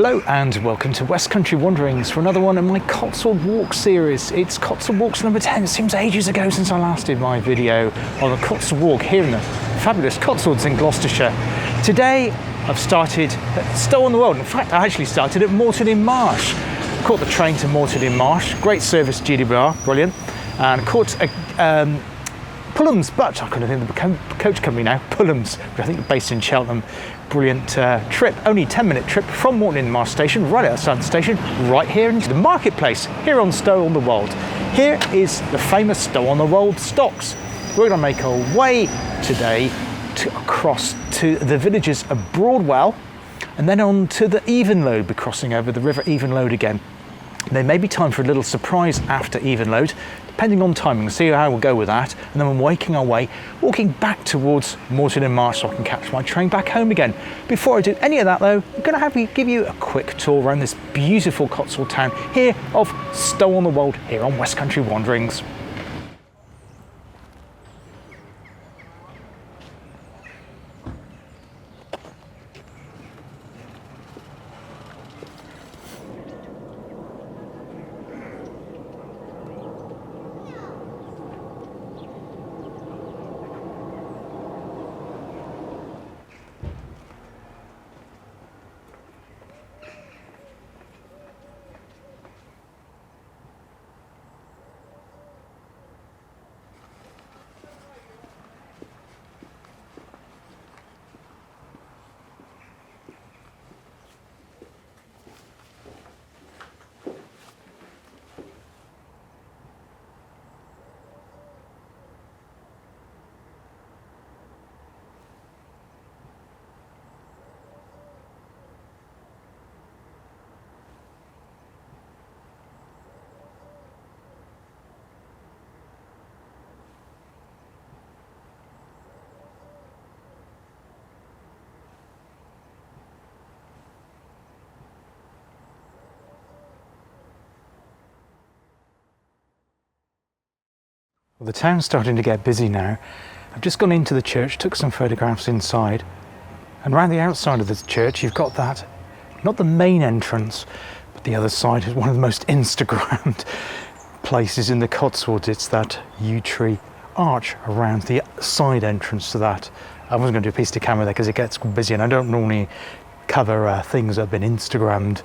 Hello and welcome to West Country Wanderings for another one in my Cotswold Walk series. It's Cotswold Walks number 10. It seems ages ago since I last did my video on the Cotswold Walk here in the fabulous Cotswolds in Gloucestershire. Today I've started at Stow-on-the-Wold. In fact, I actually started at Moreton-in-Marsh. Caught the train to Moreton-in-Marsh. Great service, GDBR, brilliant. And caught a Pulhams, but I couldn't think of the coach company now, Pulhams, which I think are based in Cheltenham. Brilliant trip, only 10-minute trip from Moreton-in-Marsh station, right outside the station, right here into the marketplace, here on Stow-on-the-Wold. Here is the famous Stow-on-the-Wold stocks. We're going to make our way today across to the villages of Broadwell and then on to the Evenlode, be crossing over the River Evenlode again. There may be time for a little surprise after Evenlode, depending on timing, see how we'll go with that. And then we're making our way, walking back towards Moreton-in-Marsh so I can catch my train back home again. Before I do any of that though, I'm going to give you a quick tour around this beautiful Cotswold town here of Stow-on-the-Wold here on West Country Wanderings. Well, the town's starting to get busy now. I've just gone into the church, took some photographs inside, and around the outside of the church you've got that, not the main entrance, but the other side is one of the most Instagrammed places in the Cotswolds. It's that yew tree arch around the side entrance to that. I wasn't going to do a piece to camera there because it gets busy and I don't normally cover things that have been Instagrammed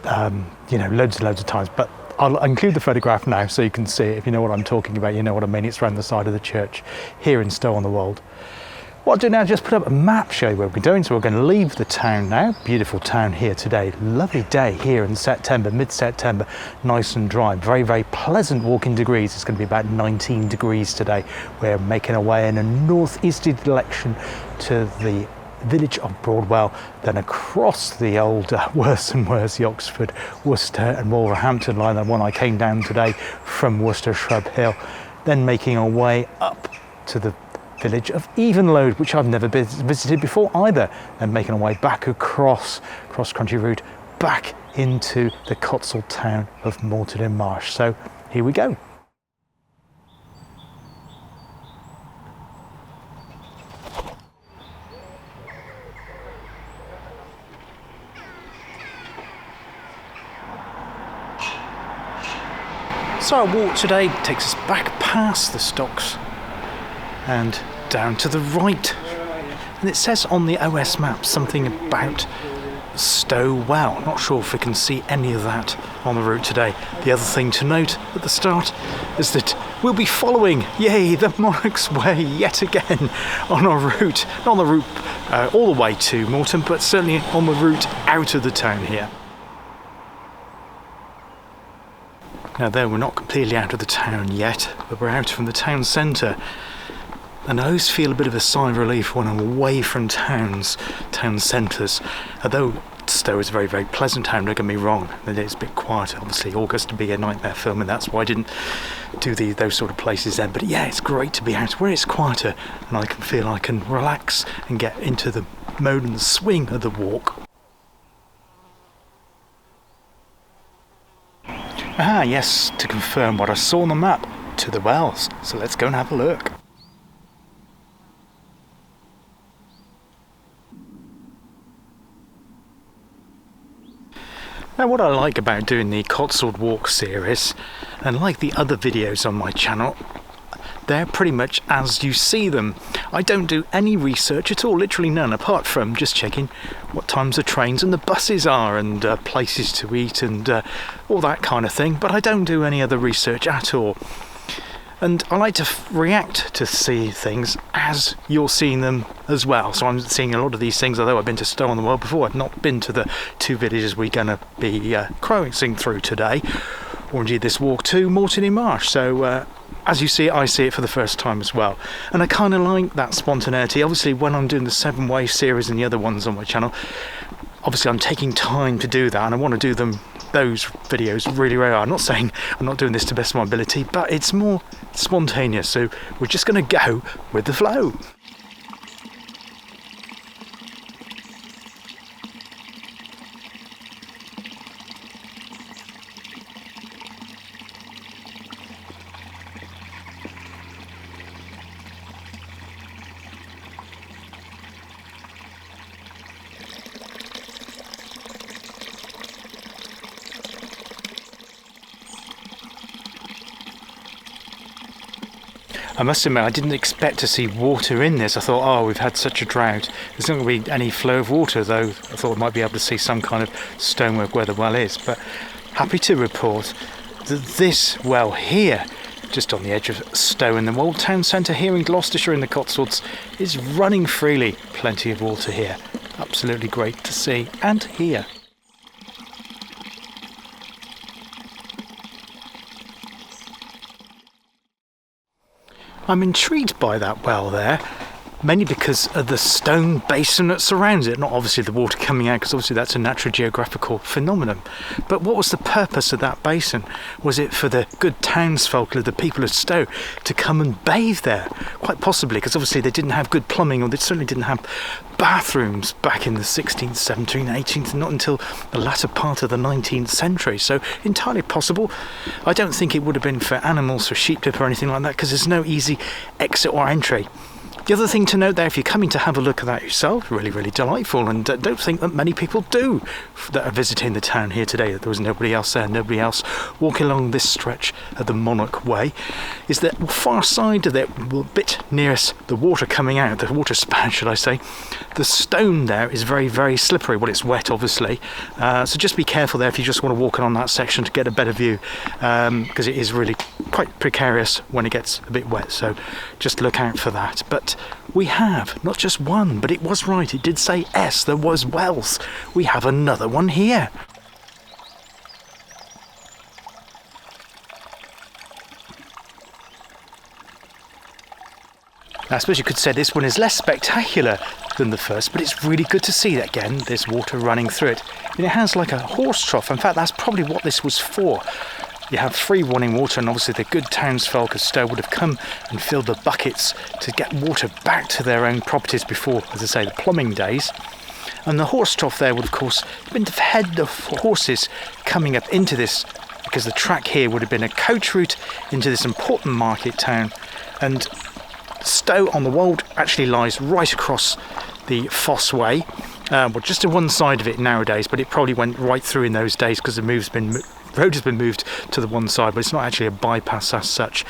loads and loads of times, but I'll include the photograph now so you can see it. If you know what I'm talking about, you know what I mean. It's around the side of the church here in Stow-on-the-Wold. What I'll do now is just put up a map, show you where we're going. So we're going to leave the town now. Beautiful town here today. Lovely day here in September, mid-September, nice and dry. Very, very pleasant walking degrees. It's going to be about 19 degrees today. We're making our way in a northeasterly direction to the village of Broadwell, then across the old worse and worse, the Oxford, Worcester and Wolverhampton line, the one I came down today from Worcester Shrub Hill, then making our way up to the village of Evenlode, which I've never visited before either, and making our way back across cross-country route back into the Cotswold town of Moreton-in-Marsh. So here we go. So our walk today takes us back past the stocks and down to the right. And it says on the OS map something about Stow-well. Not sure if we can see any of that on the route today. The other thing to note at the start is that we'll be following, yay, the Monarch's Way yet again on our route. Not on the route all the way to Moreton, but certainly on the route out of the town here. Now there, we're not completely out of the town yet, but we're out from the town centre. And I always feel a bit of a sigh of relief when I'm away from town centres. Although Stow is a very, very pleasant town, don't get me wrong. It's a bit quiet, obviously. August to be a nightmare filming, that's why I didn't do those sort of places then. But yeah, it's great to be out where it's quieter and I can feel I can relax and get into the mode and the swing of the walk. Ah, yes, to confirm what I saw on the map, to the wells. So let's go and have a look. Now, what I like about doing the Cotswold Walk series, and like the other videos on my channel, they're pretty much as you see them. I don't do any research at all, literally none, apart from just checking what times the trains and the buses are, and places to eat, and all that kind of thing. But I don't do any other research at all. And I like to react to see things as you're seeing them as well. So I'm seeing a lot of these things, although I've been to Stow-on-the-Wold before. I've not been to the two villages we're going to be crossing through today, or indeed this walk to Moreton-in-Marsh. So as you see it, I see it for the first time as well. And I kind of like that spontaneity. Obviously, when I'm doing the 7-way series and the other ones on my channel, obviously I'm taking time to do that, and I want to do those videos really rare. I'm not saying I'm not doing this to the best of my ability, but it's more spontaneous, so we're just going to go with the flow. I must admit, I didn't expect to see water in this. I thought, oh, we've had such a drought, there's not going to be any flow of water, though I thought I might be able to see some kind of stonework where the well is. But happy to report that this well here, just on the edge of Stow-on-the-Wold town centre here in Gloucestershire in the Cotswolds, is running freely. Plenty of water here. Absolutely great to see and hear. I'm intrigued by that well there, mainly because of the stone basin that surrounds it, not obviously the water coming out, because obviously that's a natural geographical phenomenon. But what was the purpose of that basin? Was it for the good townsfolk, the people of Stow, to come and bathe there? Quite possibly, because obviously they didn't have good plumbing, or they certainly didn't have bathrooms back in the 16th, 17th, 18th, not until the latter part of the 19th century. So entirely possible. I don't think it would have been for animals, for sheep dip or anything like that, because there's no easy exit or entry. The other thing to note there, if you're coming to have a look at that yourself, really, really delightful, and don't think that many people do that are visiting the town here today. There was nobody else there, nobody else walking along this stretch of the Monarch Way, is that far side of it, a bit nearest the water coming out, the water spout, should I say, the stone there is very, very slippery. Well, it's wet, obviously, so just be careful there if you just want to walk along that section to get a better view, because it is really quite precarious when it gets a bit wet, so just look out for that. But we have not just one, but it was right, it did say S, there was wells. We have another one here. Now, I suppose you could say this one is less spectacular than the first, but it's really good to see that again, there's water running through it. And it has like a horse trough. In fact, that's probably what this was for. You have free running water, and obviously the good townsfolk of Stow would have come and filled the buckets to get water back to their own properties before, as I say, the plumbing days. And the horse trough there would, of course, have been to head the horses coming up into this, because the track here would have been a coach route into this important market town. And Stow-on-the-Wold actually lies right across the Foss Way. Well, just to one side of it nowadays, but it probably went right through in those days because the road has been moved to the one side, but it's not actually a bypass as such.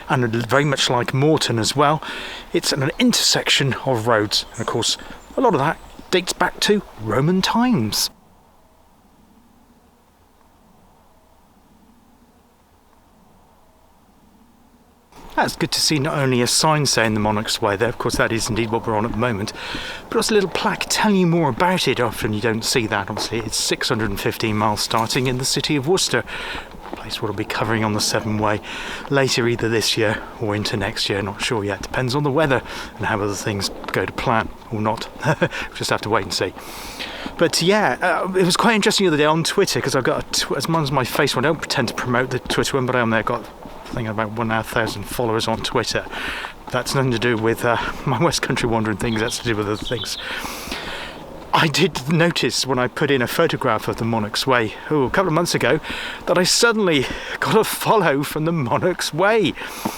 And very much like Moreton as well, it's an intersection of roads, and of course a lot of that dates back to Roman times. That's good to see not only a sign saying the Monarch's Way there, of course that is indeed what we're on at the moment, but also a little plaque telling you more about it. Often you don't see that. Obviously it's 615 miles starting in the city of Worcester, a place we'll be covering on the 7-way later, either this year or into next year, not sure yet. Depends on the weather and how other things go to plan or not. We'll just have to wait and see. But yeah, it was quite interesting the other day on Twitter, because I've got as much as my face one. I don't pretend to promote the Twitter one, but I am there. Got I think about 1,000 followers on Twitter. That's nothing to do with my West Country wandering things, that's to do with other things. I did notice when I put in a photograph of the Monarch's Way a couple of months ago that I suddenly got a follow from the Monarch's Way.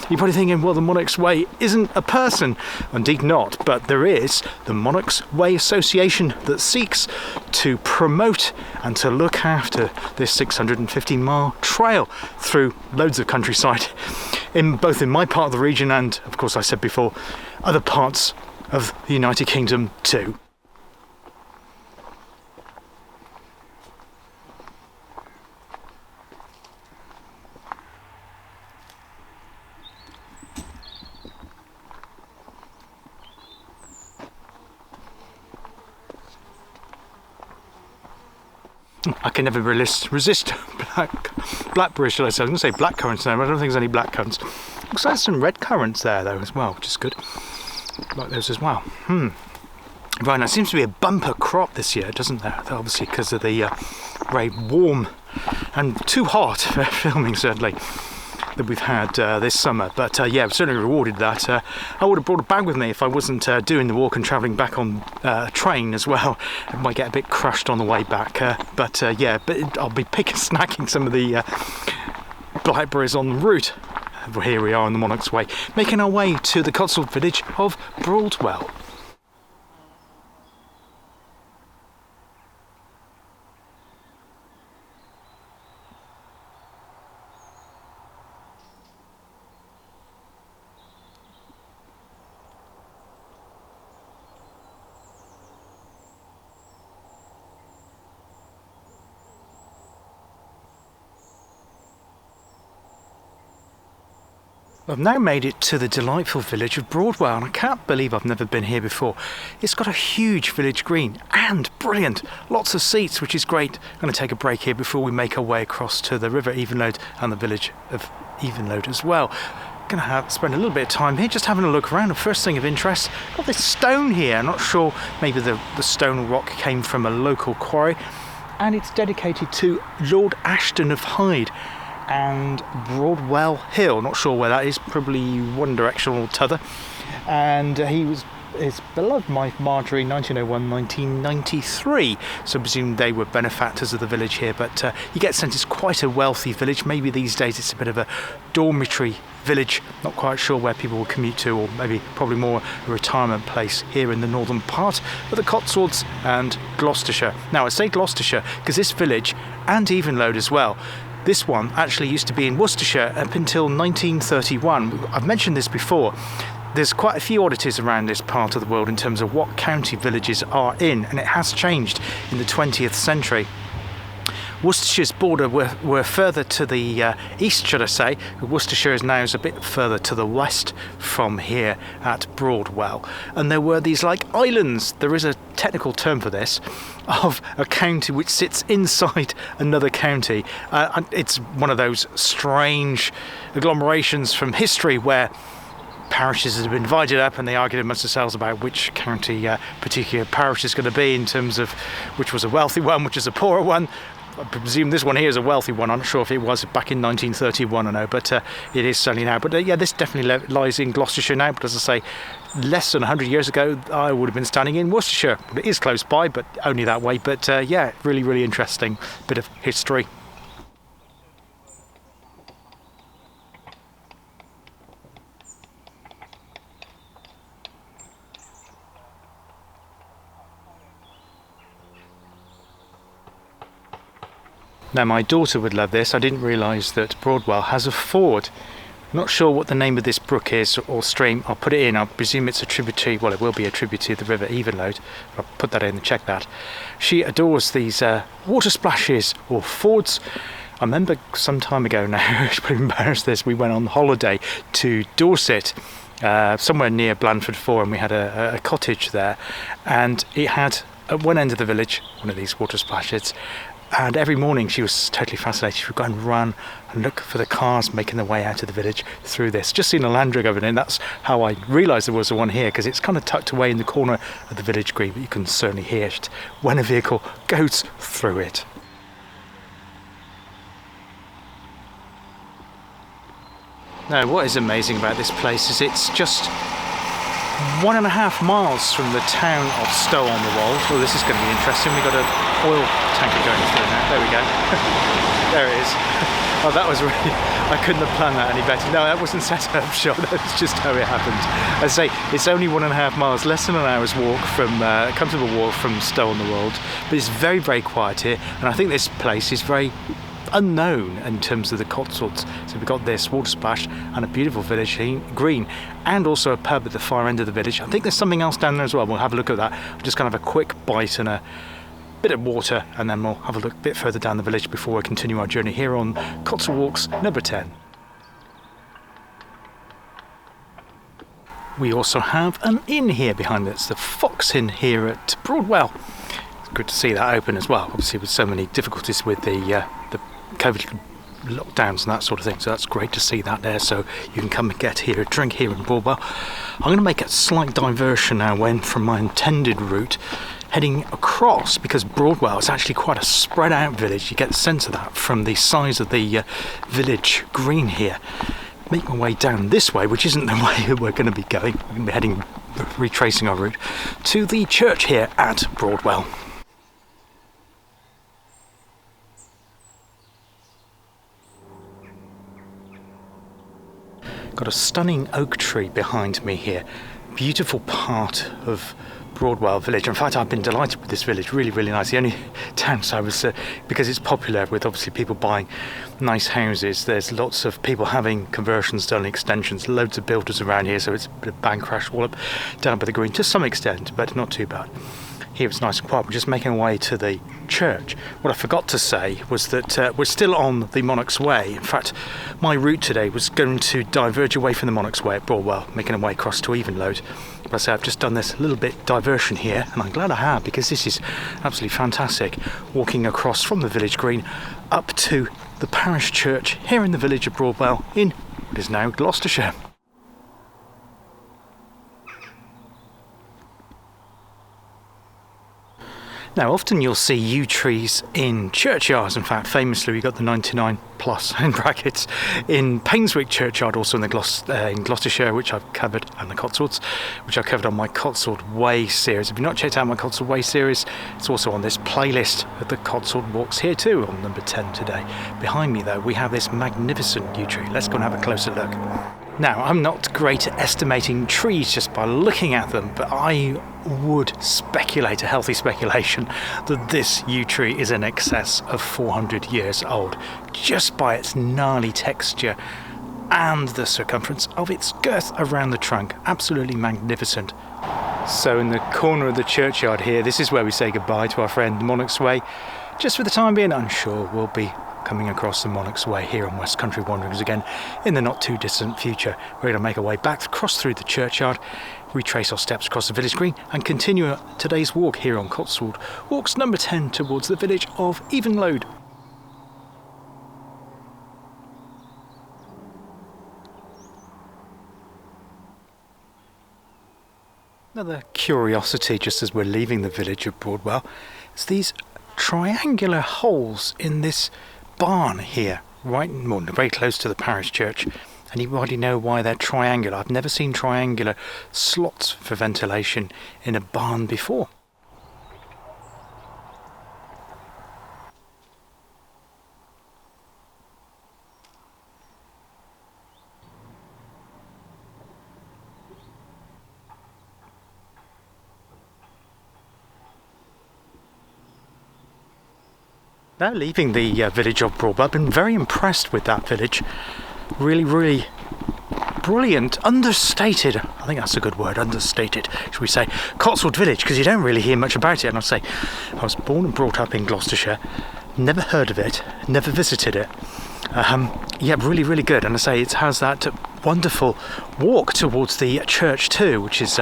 You're probably thinking, well, the Monarch's Way isn't a person. Indeed not, but there is the Monarch's Way Association that seeks to promote and to look after this 650-mile trail through loads of countryside, both in my part of the region and, of course, I said before, other parts of the United Kingdom too. I can never resist blackberries, shall I say. I was going to say black currants now, but I don't think there's any black currants. Looks like there's some red currants there though as well, which is good. Like those as well. Right, now it seems to be a bumper crop this year, doesn't there? Obviously because of the very warm and too hot for filming, certainly, that we've had this summer. But yeah, I've certainly rewarded that. I would have brought a bag with me if I wasn't doing the walk and travelling back on a train as well. It might get a bit crushed on the way back. But yeah, I'll be snacking some of the blackberries on the route. Here we are on the Monarch's Way, making our way to the Cotswold village of Broadwell. I've now made it to the delightful village of Broadwell, and I can't believe I've never been here before. It's got a huge village green and brilliant, lots of seats, which is great. I'm going to take a break here before we make our way across to the River Evenlode and the village of Evenlode as well. Going to spend a little bit of time here just having a look around. The first thing of interest, got this stone here. I'm not sure, maybe the stone rock came from a local quarry, and it's dedicated to Lord Ashton of Hyde and Broadwell Hill. Not sure where that is, probably one direction or t'other. And he was his beloved wife Marjorie, 1901-1993. So I presume they were benefactors of the village here. But you get the sense it's quite a wealthy village. Maybe these days it's a bit of a dormitory village. Not quite sure where people will commute to, or maybe probably more a retirement place here in the northern part of the Cotswolds and Gloucestershire. Now I say Gloucestershire because this village, and Evenlode as well, this one actually used to be in Worcestershire up until 1931. I've mentioned this before. There's quite a few oddities around this part of the world in terms of what county villages are in, and it has changed in the 20th century. Worcestershire's border were further to the east, should I say. Worcestershire is now a bit further to the west from here at Broadwell. And there were these like islands, there is a technical term for this, of a county which sits inside another county. And it's one of those strange agglomerations from history where parishes have been divided up and they argued amongst themselves about which county particular parish is going to be, in terms of which was a wealthy one, which is a poorer one. I presume this one here is a wealthy one. I'm not sure if it was back in 1931 or no, but it is certainly now. But yeah, this definitely lies in Gloucestershire now. But as I say, less than 100 years ago, I would have been standing in Worcestershire. It is close by, but only that way. But yeah, really, really interesting bit of history. Now my daughter would love this. I didn't realise that Broadwell has a ford. I'm not sure what the name of this brook is or stream. I'll put it in. I presume it's a tributary. Well, it will be a tributary of the River Evenlode. I'll put that in and check that. She adores these water splashes or fords. I remember some time ago now, she's probably embarrassed this, we went on holiday to Dorset, somewhere near Blandford Forum. We had a cottage there, and it had at one end of the village one of these water splashes. And every morning she was totally fascinated. She would go and run and look for the cars making their way out of the village through this. Just seen a Land Rover over there, and that's how I realised there was one here, because it's kind of tucked away in the corner of the village green, but you can certainly hear it when a vehicle goes through it. Now, what is amazing about this place is it's just 1.5 miles from the town of Stow-on-the-Wold. Well, this is going to be interesting. We've got an oil tanker going through now. There we go. There it is. Oh, that was really, I couldn't have planned that any better. No, that wasn't set up shot, that's just how it happened. As I say, it's only 1.5 miles, less than an hour's walk from, comfortable walk from Stow-on-the-Wold, but it's very, very quiet here, and I think this place is very unknown in terms of the Cotswolds. So we've got this water splash and a beautiful village green, and also a pub at the far end of the village. I think there's something else down there as well. We'll have a look at that. I'm just going to have a quick bite and a bit of water, and then we'll have a look a bit further down the village before we continue our journey here on Cotswold Walks number 10. We also have an inn here behind us, the Fox Inn here at Broadwell. It's good to see that open as well, obviously with so many difficulties with the COVID lockdowns and that sort of thing, so that's great to see that there, so you can come and get here a drink here in Broadwell. I'm going to make a slight diversion now from my intended route, heading across, because Broadwell is actually quite a spread out village. You get the sense of that from the size of the village green here. Make my way down this way, which isn't the way we're going to be going. We're going to be heading, retracing our route to the church here at Broadwell. Got a stunning oak tree behind me here. Beautiful part of Broadwell village. In fact, I've been delighted with this village. Really, really nice. The only downside was because it's popular with obviously people buying nice houses. There's lots of people having conversions done, extensions, loads of builders around here, so it's a bit of bang crash wallop down by the green to some extent, but not too bad. Here it's nice and quiet. We're just making our way to the church. What I forgot to say was that we're still on the Monarch's Way. In fact, my route today was going to diverge away from the Monarch's Way at Broadwell, making our way across to Evenlode. But I say I've just done this little bit diversion here, and I'm glad I have, because this is absolutely fantastic. Walking across from the village green up to the parish church here in the village of Broadwell in what is now Gloucestershire. Now, often you'll see yew trees in churchyards. In fact, famously, we got the 99 plus in brackets in Painswick Churchyard, also in in Gloucestershire, which I've covered, and the Cotswolds, which I've covered on my Cotswold Way series. If you've not checked out my Cotswold Way series, it's also on this playlist of the Cotswold Walks here too, on number 10 today. Behind me, though, we have this magnificent yew tree. Let's go and have a closer look. Now, I'm not great at estimating trees just by looking at them, but I would speculate, a healthy speculation, that this yew tree is in excess of 400 years old, just by its gnarly texture and the circumference of its girth around the trunk. Absolutely magnificent. So in the corner of the churchyard here, this is where we say goodbye to our friend Monarch's Way. Just for the time being, I'm sure we'll be coming across the Monarch's Way here on West Country Wanderings again in the not too distant future. We're going to make our way back across through the churchyard, retrace our steps across the village green, and continue today's walk here on Cotswold Walks number 10 towards the village of Evenlode. Another curiosity just as we're leaving the village of Broadwell is these triangular holes in this barn here, very close to the parish church. Anybody know why they're triangular? I've never seen triangular slots for ventilation in a barn before. Now leaving the village of Broadwell, I've been very impressed with that village. Really, really brilliant, understated, I think that's a good word, understated, should we say, Cotswold village, because you don't really hear much about it. And I'll say, I was born and brought up in Gloucestershire, never heard of it, never visited it. Yeah, really, really good. And I say it has that wonderful walk towards the church too, which is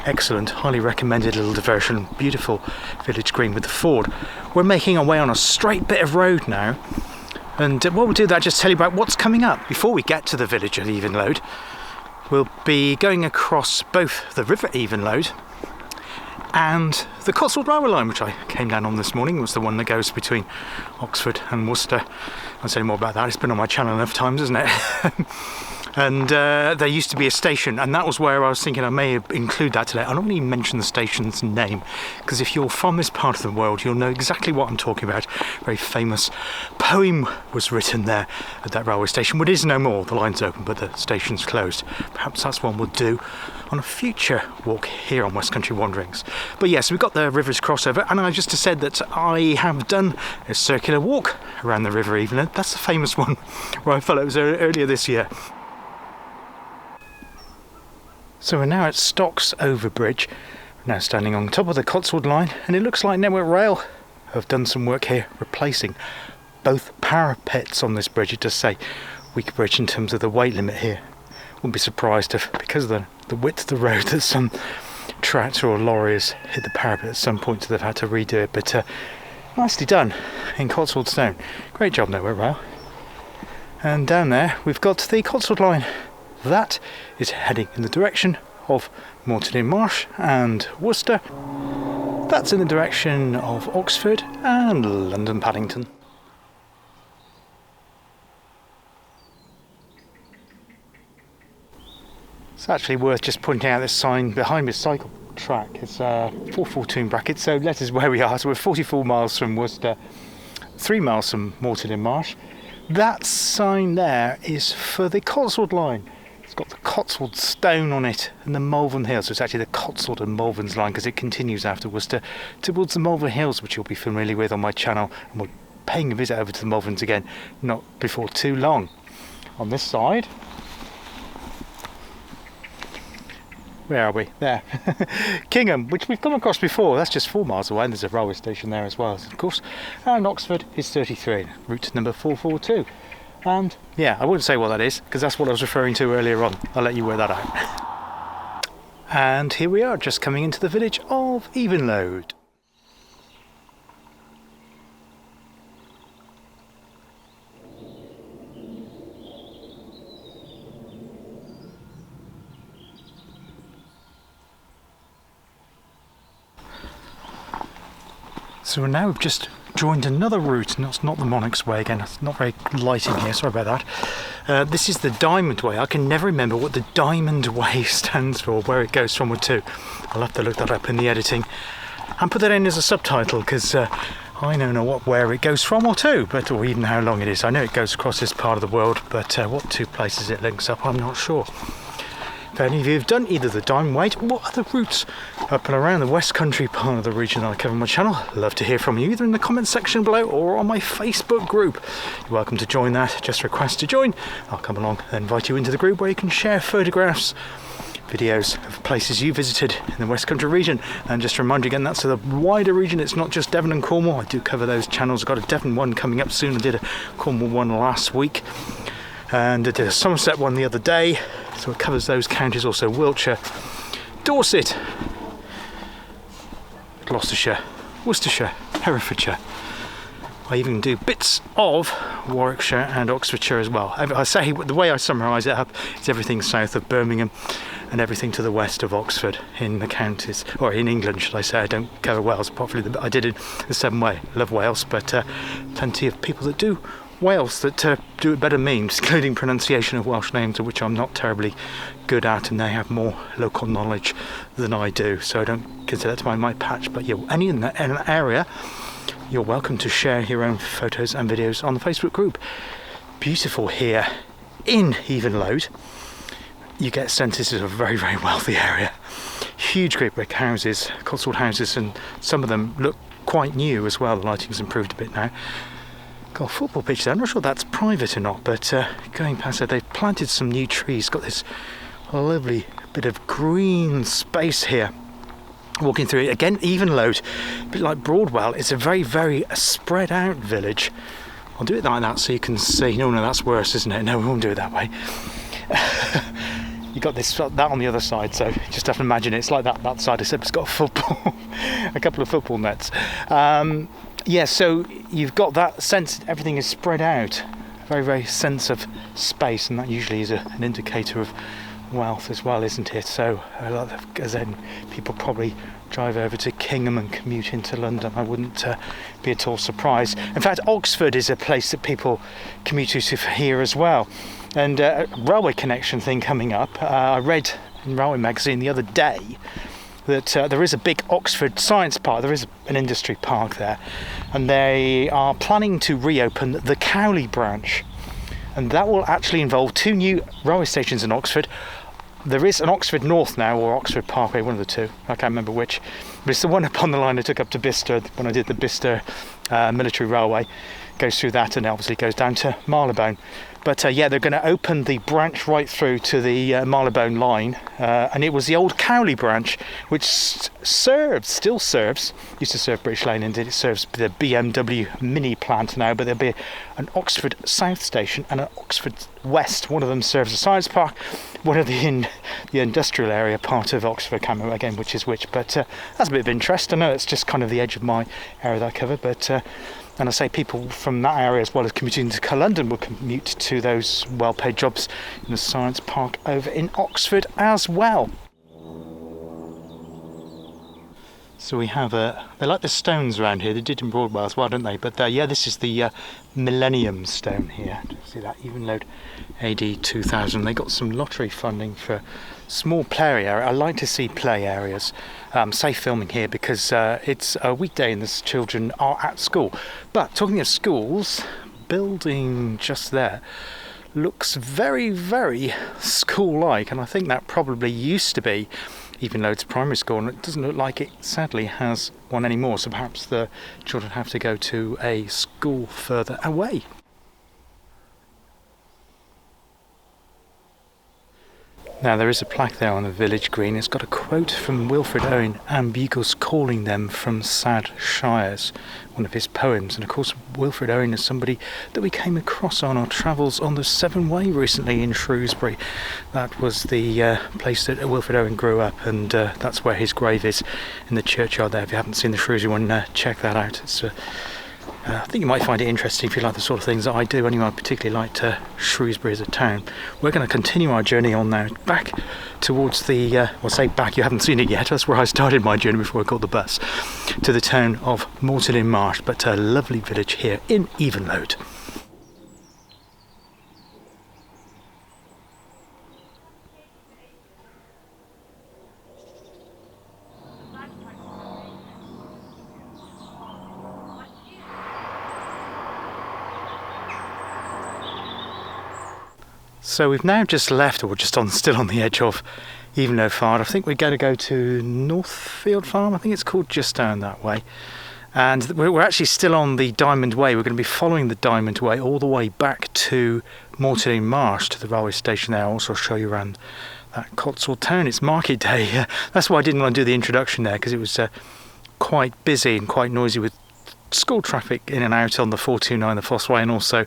excellent, highly recommended little diversion, beautiful village green with the ford. We're making our way on a straight bit of road now, and what we'll do that, just tell you about what's coming up. Before we get to the village of Evenlode, we'll be going across both the River Evenlode and the Cotswold Railway Line, which I came down on this morning. It was the one that goes between Oxford and Worcester. I'll say more about that, it's been on my channel enough times, isn't it? And there used to be a station, and that was where I was thinking I may include that today. I don't even mention the station's name, because if you're from this part of the world, you'll know exactly what I'm talking about. A very famous poem was written there at that railway station. Well, it is no more. The line's open, but the station's closed. Perhaps that's one we'll do on a future walk here on West Country Wanderings. But yes, we've got the Rivers crossover, and I just said that I have done a circular walk around the River Evelyn. That's the famous one where I felt it was earlier this year. So we're now at Stocks Over Bridge. We're now standing on top of the Cotswold Line, and it looks like Network Rail have done some work here replacing both parapets on this bridge. It does say weak bridge in terms of the weight limit here. Wouldn't be surprised if, because of the width of the road, that some tractor or lorry has hit the parapet at some point, so they've had to redo it. But nicely done in Cotswold stone. Great job, Network Rail. And down there we've got the Cotswold Line. That is heading in the direction of Moreton-in-Marsh and Worcester. That's in the direction of Oxford and London Paddington. It's actually worth just pointing out this sign behind this cycle track. It's 442 in brackets, so that is where we are. So we're 44 miles from Worcester, 3 miles from Moreton-in-Marsh. That sign there is for the Cotswold Line. It's got the Cotswold stone on it and the Malvern Hills. So it's actually the Cotswold and Malverns line, because it continues after Worcester towards the Malvern Hills, which you'll be familiar with on my channel. And we're paying a visit over to the Malverns again not before too long. On this side, where are we? There. Kingham, which we've come across before. That's just 4 miles away, and there's a railway station there as well, of course. And Oxford is 33, route number 442. And yeah, I wouldn't say what that is, because that's what I was referring to earlier on. I'll let you work that out. And here we are, just coming into the village of Evenlode. So now we've just joined another route, and it's not the Monarch's Way again. It's not very light in here, sorry about that. This is the Diamond Way. I can never remember what the Diamond Way stands for, where it goes from or to. I'll have to look that up in the editing and put that in as a subtitle, because I don't know where it goes from or to, or even how long it is. I know it goes across this part of the world, but what two places it links up, I'm not sure. If any of you have done either the Diamond Way or what other routes up and around the West Country part of the region that I cover on my channel, I'd love to hear from you, either in the comments section below or on my Facebook group. You're welcome to join that. Just request to join. I'll come along and invite you into the group, where you can share photographs, videos of places you visited in the West Country region. And just to remind you again, that's the wider region. It's not just Devon and Cornwall. I do cover those channels. I've got a Devon one coming up soon. I did a Cornwall one last week, and I did a Somerset one the other day. So it covers those counties, also Wiltshire, Dorset, Gloucestershire, Worcestershire, Herefordshire. I even do bits of Warwickshire and Oxfordshire as well. I say, the way I summarise it up, it's everything south of Birmingham and everything to the west of Oxford in the counties, or in England should I say. I don't cover Wales, apart from I did it the Seven Way. Love Wales, but plenty of people that do Wales that do it better than me, including pronunciation of Welsh names, of which I'm not terribly good at, and they have more local knowledge than I do, so I don't consider that to be my patch. But yeah, any in an area, you're welcome to share your own photos and videos on the Facebook group. Beautiful here in Evenlode. You get sense this is a very, very wealthy area. Huge great brick houses, Cotswold houses, and some of them look quite new as well. The lighting's improved a bit now. Got a football pitch there. I'm not sure that's private or not, but going past there, they've planted some new trees. Got this lovely bit of green space here. Walking through it again, Evenlode, a bit like Broadwell. It's a very, very spread out village. I'll do it like that so you can see. No, that's worse, isn't it? No, we won't do it that way. You got that on the other side, so you just have to imagine it's like that side, except it's got a football, a couple of football nets. Yeah, so you've got that sense that everything is spread out, very, very sense of space, and that usually is an indicator of wealth as well, isn't it? So as then people probably drive over to Kingham and commute into London. I wouldn't be at all surprised. In fact, Oxford is a place that people commute to here as well. And a railway connection thing coming up. I read in Railway Magazine the other day that there is a big Oxford Science Park. There is an industry park there, and they are planning to reopen the Cowley branch, and that will actually involve 2 new railway stations in Oxford. There is an Oxford North now, or Oxford Parkway, one of the two. I can't remember which, but it's the one up on the line I took up to Bicester when I did the Bicester military railway. Goes through that and obviously goes down to Marylebone. But yeah, they're going to open the branch right through to the Marylebone line, and it was the old Cowley branch, which still serves, used to serve British Lane, indeed it serves the BMW Mini plant now, but there'll be an Oxford South station and an Oxford West. One of them serves the Science Park, one of the industrial area part of Oxford, I can't remember again which is which, but that's a bit of interest. I know it's just kind of the edge of my area that I cover, but and I say people from that area, as well as commuting to London, will commute to those well-paid jobs in the Science Park over in Oxford as well. So we have they like the stones around here. They did in Broadwell as well, don't they? But yeah, this is the Millennium Stone here. See that even load AD 2000. They got some lottery funding for small play area. I like to see play areas. Safe filming here because it's a weekday and the children are at school. But talking of schools, building just there looks very, very school-like, and I think that probably used to be Even Loads Primary School, and it doesn't look like it sadly has one anymore, so perhaps the children have to go to a school further away. Now there is a plaque there on the village green. It's got a quote from Wilfred Owen and Bugles calling them from sad shires, one of his poems. And of course Wilfred Owen is somebody that we came across on our travels on the Severn Way recently in Shrewsbury. That was the place that Wilfred Owen grew up, and that's where his grave is, in the churchyard there. If you haven't seen the Shrewsbury one, check that out. It's I think you might find it interesting if you like the sort of things that I do. Anyway, I particularly liked Shrewsbury as a town. We're going to continue our journey on now, back towards the, well, say back, you haven't seen it yet, that's where I started my journey before I caught the bus, to the town of Moreton-in-Marsh, but a lovely village here in Evenlode. So we've now just left, or just still on the edge of Evenlode Farm. I think we're going to go to Northfield Farm, I think it's called, just down that way. And we're actually still on the Diamond Way. We're going to be following the Diamond Way all the way back to Moreton-in-Marsh, to the railway station there. I'll also show you around that Cotswold town. It's market day. That's why I didn't want to do the introduction there, because it was quite busy and quite noisy with school traffic in and out on the 429, the Foss Way, and also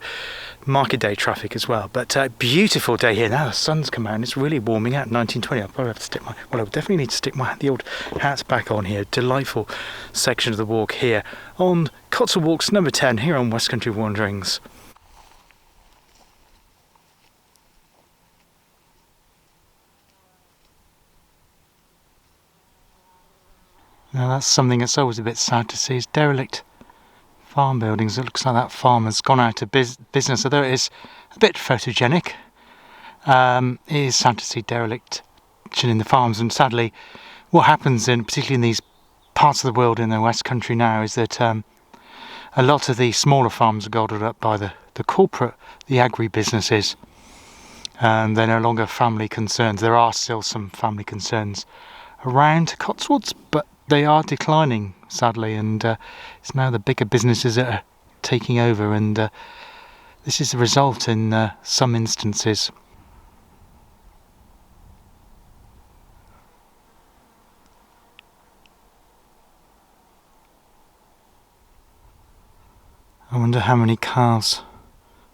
market day traffic as well. But beautiful day here. Now the sun's come out and it's really warming out. 1920. I'll probably have to stick I definitely need to stick the old hat back on here. Delightful section of the walk here on Cotswold Walks number 10 here on West Country Wanderings. Now that's something that's always a bit sad to see, is derelict farm buildings. It looks like that farm has gone out of business, although it is a bit photogenic. It is sad to see dereliction in the farms, and sadly what happens, particularly in these parts of the world in the West Country now, is that a lot of the smaller farms are gobbled up by the corporate, the agri-businesses. They're no longer family concerns. There are still some family concerns around Cotswolds, but they are declining, sadly, and it's now the bigger businesses that are taking over, and this is the result in some instances. I wonder how many calves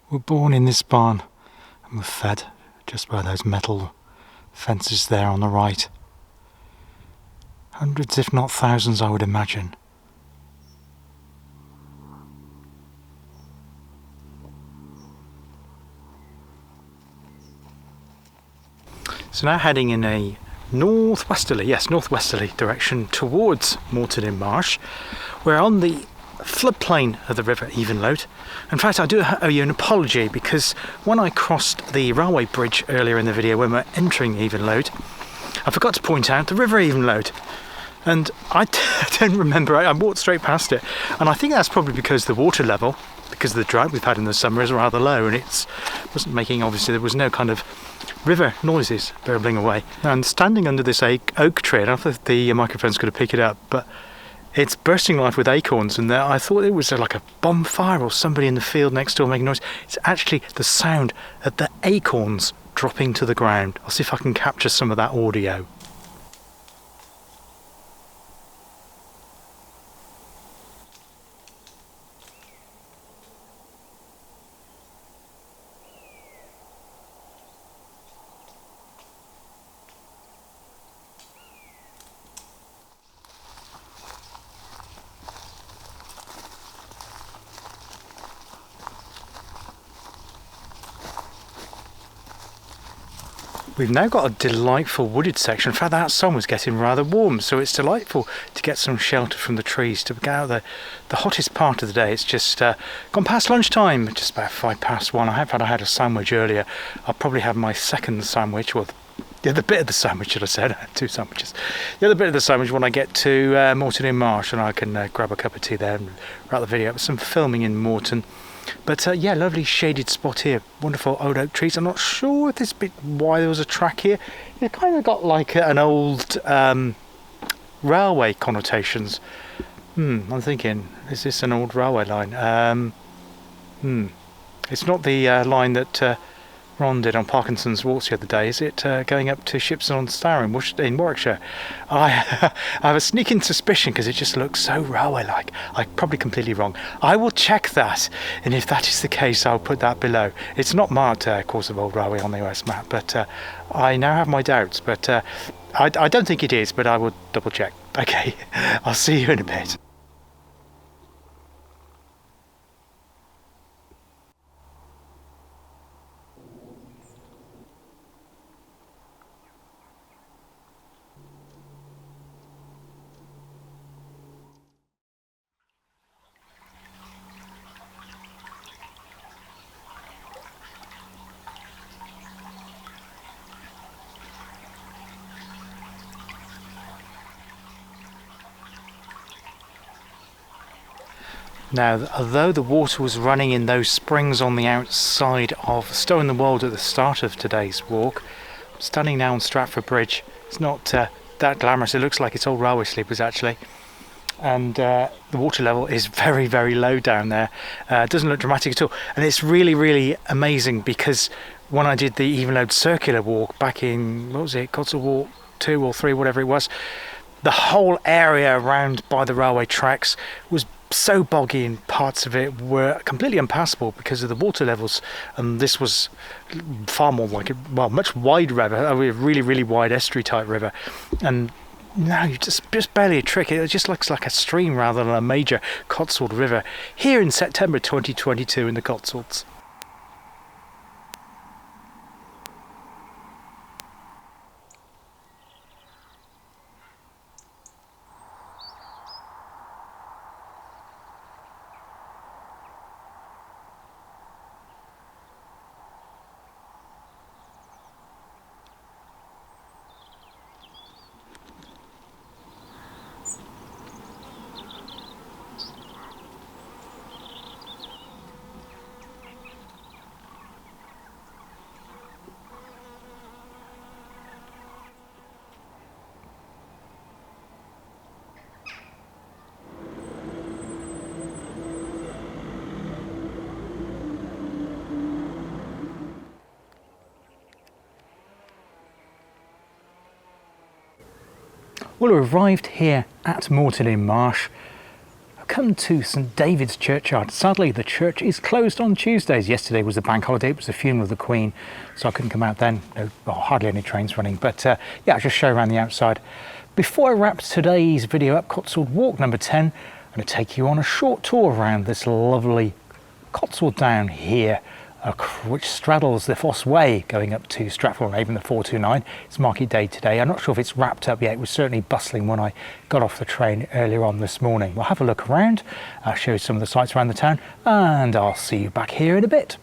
were born in this barn and were fed just by those metal fences there on the right. Hundreds, if not thousands, I would imagine. So now heading in a northwesterly direction towards Moreton-in-Marsh. We're on the floodplain of the River Evenlode. In fact, I do owe you an apology, because when I crossed the railway bridge earlier in the video when we're entering Evenlode, I forgot to point out the River Evenlode. And I don't remember, I walked straight past it. And I think that's probably because the water level, because of the drought we've had in the summer, is rather low, and it wasn't making, obviously there was no kind of river noises burbling away. And standing under this oak tree, I don't know if the microphone's going to pick it up, but it's bursting life with acorns, and I thought it was like a bonfire or somebody in the field next door making noise. It's actually the sound of the acorns dropping to the ground. I'll see if I can capture some of that audio. We've now got a delightful wooded section. In fact, that sun was getting rather warm, so it's delightful to get some shelter from the trees, to get out of the hottest part of the day. It's just gone past lunchtime, just about 1:05. I had a sandwich earlier. I'll probably have my second sandwich, or the other bit of the sandwich, should I said. I had 2 sandwiches. The other bit of the sandwich when I get to Moreton-in-Marsh, and I can grab a cup of tea there and wrap the video up. Some filming in Moreton. But yeah, lovely shaded spot here, wonderful old oak trees. I'm not sure if this bit why there was a track here. It kind of got like an old railway connotations. I'm thinking, is this an old railway line? It's not the line that Ron did on Parkinson's Walks the other day, is it? Going up to Shipston-on-Stour in Warwickshire. I have a sneaking suspicion, because it just looks so railway-like. I'm probably completely wrong. I will check that, and if that is the case, I'll put that below. It's not marked Cotswold Railway on the US map, but I now have my doubts. But I don't think it is, but I will double check. Okay, I'll see you in a bit. Now, although the water was running in those springs on the outside of Stow-on-the-Wold at the start of today's walk, I'm standing now on Stratford Bridge. It's not that glamorous. It looks like it's old railway sleepers actually. And the water level is very, very low down there. It doesn't look dramatic at all. And it's really, really amazing, because when I did the Evenlode circular walk back in, what was it, Cotswold Walk 2 or 3, whatever it was, the whole area around by the railway tracks was so boggy, and parts of it were completely impassable because of the water levels. And this was far more like a much wide river, a really, really wide estuary type river. And now you just barely a trick. It just looks like a stream rather than a major Cotswold river here in September 2022 in the Cotswolds. Well, we've arrived here at Moreton-in-Marsh. I've come to St David's churchyard. Sadly, the church is closed on Tuesdays. Yesterday was the bank holiday, it was the funeral of the Queen, so I couldn't come out then. No, well, hardly any trains running, but yeah, I'll just show around the outside. Before I wrap today's video up, Cotswold Walk number 10, I'm going to take you on a short tour around this lovely Cotswold Down here which straddles the Foss Way going up to Stratford-on-Avon, the 429. It's market day today. I'm not sure if it's wrapped up yet. It was certainly bustling when I got off the train earlier on this morning. We'll have a look around, I'll show you some of the sights around the town, and I'll see you back here in a bit.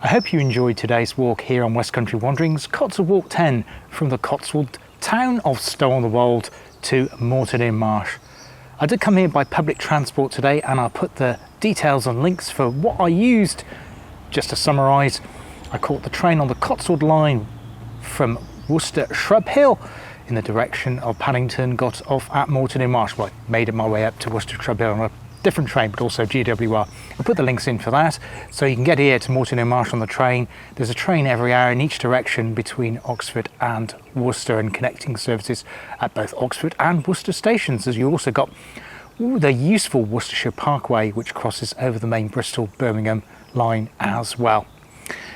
I hope you enjoyed today's walk here on West Country Wanderings, Cotswold Walk 10 from the Cotswold town of Stow-on-the-Wold to Moreton-in-Marsh. I did come here by public transport today, and I'll put the details and links for what I used. Just to summarise, I caught the train on the Cotswold Line from Worcester Shrub Hill in the direction of Paddington, got off at Moreton-in-Marsh. Well, I made my way up to Worcester Shrub Hill on a different train, but also GWR. I'll put the links in for that, so you can get here to Moreton-in-Marsh on the train. There's a train every hour in each direction between Oxford and Worcester, and connecting services at both Oxford and Worcester stations. As you also got the useful Worcestershire Parkway, which crosses over the main Bristol-Birmingham line as well.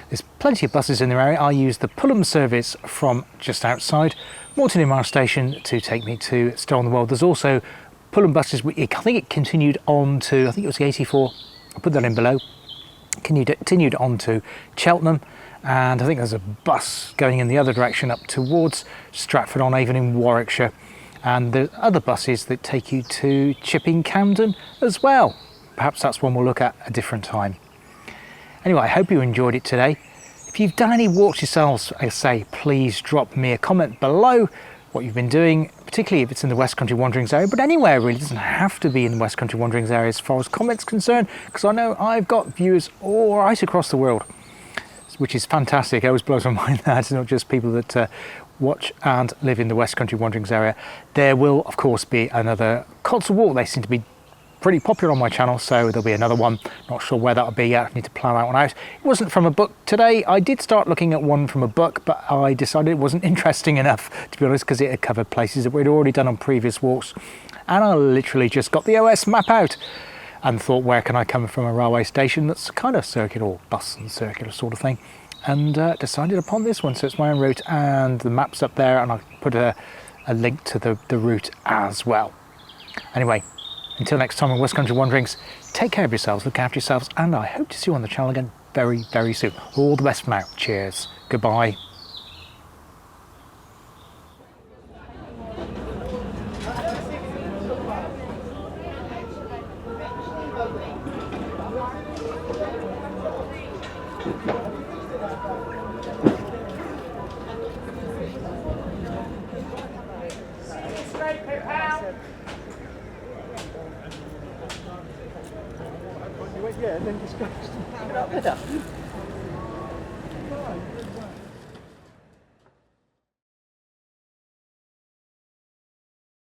There's plenty of buses in the area. I use the Pulhams service from just outside Moreton-in-Marsh station to take me to Stow-on-the-Wold. There's also Pulham buses, I think it continued on to, I think it was the 84, I'll put that in below, continued on to Cheltenham, and I think there's a bus going in the other direction up towards Stratford-on-Avon in Warwickshire, and there's other buses that take you to Chipping Camden as well. Perhaps that's one we'll look at a different time. Anyway, I hope you enjoyed it today. If you've done any walks yourselves, I say, please drop me a comment below what you've been doing, particularly if it's in the West Country Wanderings area, but anywhere really. It doesn't have to be in the West Country Wanderings area as far as comments concerned, because I know I've got viewers all right across the world, which is fantastic. It always blows my mind that it's not just people that watch and live in the West Country Wanderings area. There will, of course, be another Cotswold Walk. They seem to be pretty popular on my channel, so there'll be another one. Not sure where that'll be yet. I need to plan that one out. It wasn't from a book today. I did start looking at one from a book, but I decided it wasn't interesting enough, to be honest, because it had covered places that we'd already done on previous walks. And I literally just got the OS map out and thought, where can I come from a railway station that's kind of circular, or bus and circular sort of thing, and decided upon this one. So it's my own route, and the map's up there, and I put a link to the route as well. Anyway, until next time on West Country Wanderings, take care of yourselves, look after yourselves, and I hope to see you on the channel again very, very soon. All the best for now. Cheers. Goodbye. Yeah, and then just go.